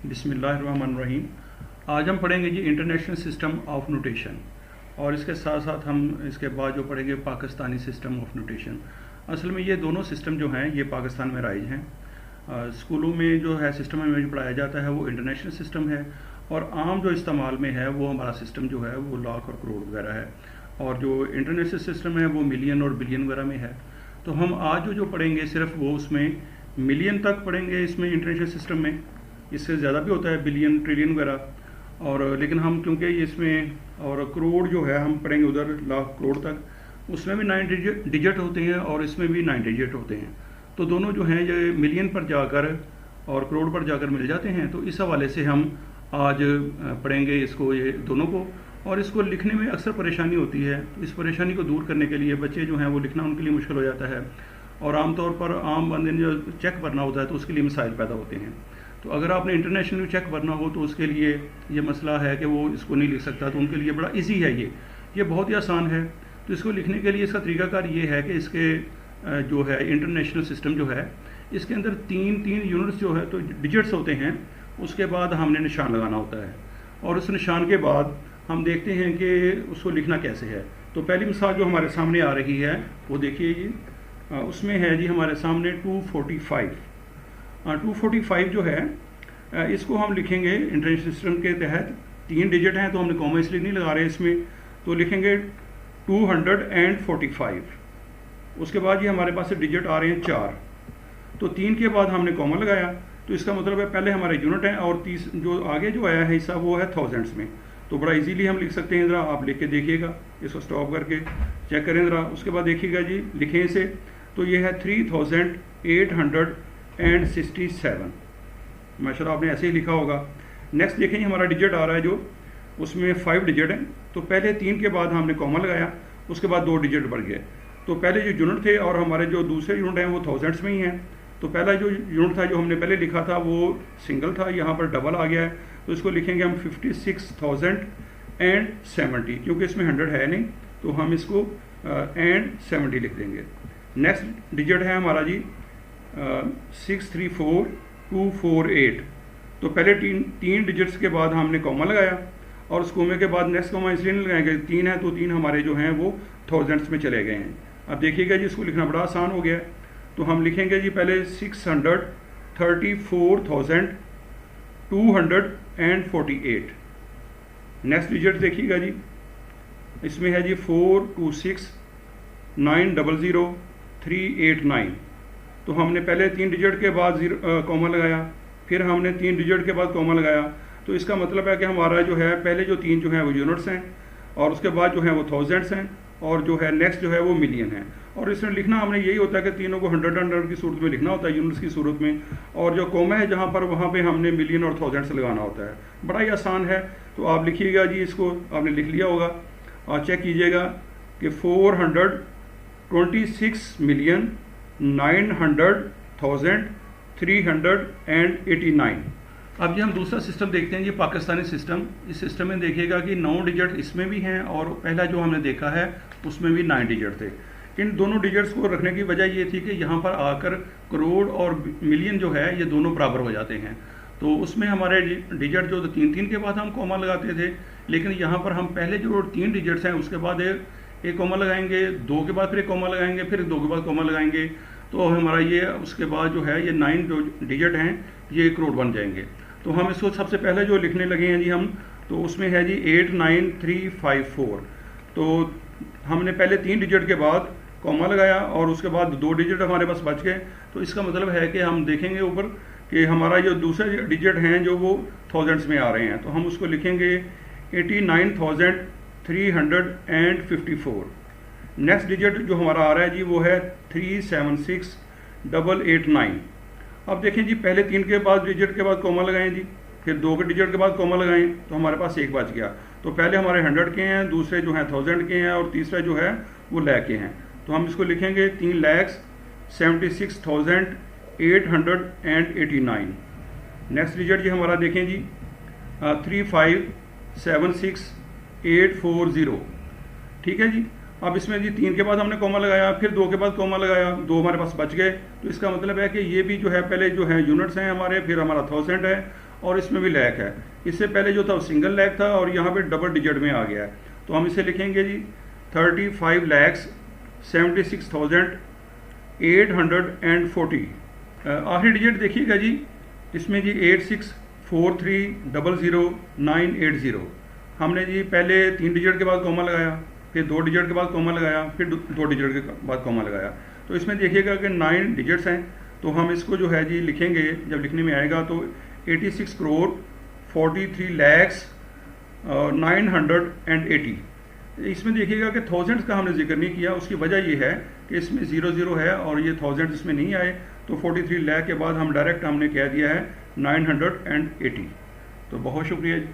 बिस्मिल्लाहिर्रहमानिर्रहीम। आज हम पढ़ेंगे जी इंटरनेशनल सिस्टम ऑफ नोटेशन, और इसके साथ साथ हम इसके बाद जो पढ़ेंगे पाकिस्तानी सिस्टम ऑफ नोटेशन। असल में ये दोनों सिस्टम जो हैं ये पाकिस्तान में राइज हैं। स्कूलों में जो है सिस्टम में जो पढ़ाया जाता है वो इंटरनेशनल सिस्टम है, और आम जो इस्तेमाल में है वो हमारा सिस्टम जो है वो लाख और करोड़ वगैरह है, और जो इंटरनेशनल सिस्टम है वो मिलियन और बिलियन वगैरह में है। तो हम आज जो पढ़ेंगे सिर्फ वो उसमें मिलियन तक पढ़ेंगे इसमें इंटरनेशनल सिस्टम में। इससे ज़्यादा भी होता है, बिलियन ट्रिलियन वगैरह, और लेकिन हम क्योंकि इसमें और करोड़ जो है हम पढ़ेंगे उधर लाख करोड़ तक, उसमें भी 9 डिजिट होते हैं और इसमें भी 9 डिजिट होते हैं। तो दोनों जो हैं ये मिलियन पर जाकर और करोड़ पर जाकर मिल जाते हैं। तो इस हवाले से हम आज पढ़ेंगे इसको, ये दोनों को। और इसको लिखने में अक्सर परेशानी होती है, तो इस परेशानी को दूर करने के लिए बच्चे जो हैं वो लिखना उनके लिए मुश्किल हो जाता है, और आमतौर पर आम बंदे ने जो चेक भरना होता है तो उसके लिए मसाइल पैदा होते हैं। तो अगर आपने इंटरनेशनल चेक भरना हो तो उसके लिए ये मसला है कि वो इसको नहीं लिख सकता, तो उनके लिए बड़ा इजी है ये बहुत ही आसान है। तो इसको लिखने के लिए इसका तरीकाकार ये है कि इसके जो है इंटरनेशनल सिस्टम जो है इसके अंदर तीन यूनिट्स जो है तो डिजिट्स होते हैं, उसके बाद हमने निशान लगाना होता है, और उस निशान के बाद हम देखते हैं कि उसको लिखना कैसे है। तो पहली मिसाल जो हमारे सामने आ रही है वो देखिए जी, उसमें है जी हमारे सामने 245। 245 जो है इसको हम लिखेंगे इंटरनेशनल सिस्टम के तहत 3 डिजिट हैं, तो हमने कॉमा इसलिए नहीं लगा रहे इसमें, तो लिखेंगे 245। उसके बाद ये हमारे पास डिजिट आ रहे हैं 4, तो 3 के बाद हमने कॉमा लगाया, तो इसका मतलब है पहले हमारे यूनिट हैं और 30 जो आगे जो आया है हिस्सा वो है थाउजेंड्स में। तो बड़ा इजीली हम लिख सकते हैं, ज़रा आप लिख के देखिएगा, इसको स्टॉप करके चेक करें ज़रा। उसके बाद देखिएगा जी लिखें इसे, तो ये है 3867 माशाल्लाह, आपने ऐसे ही लिखा होगा। नेक्स्ट देखें हमारा डिजिट आ रहा है जो उसमें 5 डिजिट हैं, तो पहले 3 के बाद हमने कॉमा लगाया, उसके बाद 2 डिजिट बढ़ गए। तो पहले जो यूनिट थे और हमारे जो दूसरे यूनिट हैं वो थाउजेंड्स में ही हैं। तो पहला जो यूनिट था जो हमने पहले लिखा था वो सिंगल था, यहाँ पर डबल आ गया है, तो इसको लिखेंगे हम 56,070, क्योंकि इसमें 100 है नहीं तो हम इसको एंड 70 लिख देंगे। नेक्स्ट डिजिट है हमारा जी 634248। तो पहले तीन डिजिट्स के बाद हमने कॉमा लगाया, और उस कॉमे के बाद नेक्स्ट कॉमा इसलिए नहीं लगाएंगे, 3 है तो 3 हमारे जो हैं वो थाउजेंड्स में चले गए हैं। अब देखिएगा जी इसको लिखना बड़ा आसान हो गया है, तो हम लिखेंगे जी पहले 634,248। नेक्स्ट डिजिट देखिएगा जी, इसमें है जी 426,900,389। तो हमने पहले 3 डिजिट के बाद कॉमा लगाया, फिर हमने 3 डिजिट के बाद कॉमा लगाया, तो इसका मतलब है कि हमारा जो है पहले जो 3 जो है वो यूनिट्स हैं, और उसके बाद जो है वो थाउजेंड्स हैं, और जो है नेक्स्ट जो है वो मिलियन है। और इसमें लिखना हमने यही होता है कि तीनों को 100 की सूरत में लिखना होता है, यूनिट्स की सूरत में, और जो कॉमा है जहाँ पर वहाँ पे हमने मिलियन और थाउजेंड्स लगाना होता है। बड़ा ही आसान है, तो आप लिखिएगा जी, इसको आपने लिख लिया होगा और चेक कीजिएगा कि 426,900,389। अब ये हम दूसरा सिस्टम देखते हैं जी, पाकिस्तानी सिस्टम। इस सिस्टम में देखिएगा कि 9 डिजिट इसमें भी हैं, और पहला जो हमने देखा है उसमें भी 9 डिजिट थे। इन दोनों डिजिट्स को रखने की वजह ये थी कि यहाँ पर आकर करोड़ और मिलियन जो है ये दोनों बराबर हो जाते हैं। तो उसमें हमारे डिजिट जो 3 के बाद हम कॉमा लगाते थे, लेकिन यहाँ पर हम पहले जो 3 डिजिट्स हैं उसके बाद एक कॉमा लगाएंगे, 2 के बाद फिर एक कॉमा लगाएंगे, फिर 2 के बाद कॉमा लगाएंगे, तो हमारा ये उसके बाद जो है ये 9 जो डिजिट हैं ये करोड़ बन जाएंगे। तो हम इसको सबसे पहले जो लिखने लगे हैं जी हम, तो उसमें है जी 89354। तो हमने पहले 3 डिजिट के बाद कॉमा लगाया और उसके बाद 2 डिजिट हमारे पास बच गए। तो इसका मतलब है कि हम देखेंगे ऊपर कि हमारा जो दूसरे डिजिट हैं जो वो थाउजेंड्स में आ रहे हैं, तो हम उसको लिखेंगे 89,354। नेक्स्ट डिजिट जो हमारा आ रहा है जी वो है 376,889। अब देखें जी पहले 3 के बाद डिजिट के बाद कॉमा लगाएं जी, फिर 2 के डिजिट के बाद कॉमा लगाएं, तो हमारे पास एक बच गया। तो पहले हमारे 100 के हैं, दूसरे जो हैं 1000 के हैं, और तीसरा जो है वो लाख के हैं। तो हम इसको लिखेंगे 3,76,889। नेक्स्ट डिजिट जी हमारा देखें जी 3576840। ठीक है जी। अब इसमें जी 3 के बाद हमने कॉमा लगाया, फिर 2 के बाद कॉमा लगाया, 2 हमारे पास बच गए। तो इसका मतलब है कि ये भी जो है पहले जो है यूनिट्स हैं हमारे, फिर हमारा 1000 है, और इसमें भी लैख है। इससे पहले जो था वो सिंगल लैख था और यहाँ पे डबल डिजिट में आ गया है। तो हम इसे लिखेंगे जी 35,76,840। आखिरी डिजिट देखिएगा जी, इसमें जी 8643000980। हमने जी पहले 3 डिजिट के बाद कॉमा लगाया, फिर 2 डिजिट के बाद कॉमा लगाया, फिर 2 डिजिट के बाद कॉमा लगाया। तो इसमें देखिएगा कि 9 डिजिट्स हैं। तो हम इसको जो है जी लिखेंगे, जब लिखने में आएगा तो 86,43,980। इसमें देखिएगा कि थाउजेंड्स का हमने जिक्र नहीं किया। उसकी वजह ये है कि इसमें 00 है और ये थाउजेंड्स इसमें नहीं आए। तो 43 लाख के बाद हम डायरेक्ट हमने कह दिया है 980। तो बहुत शुक्रिया जी।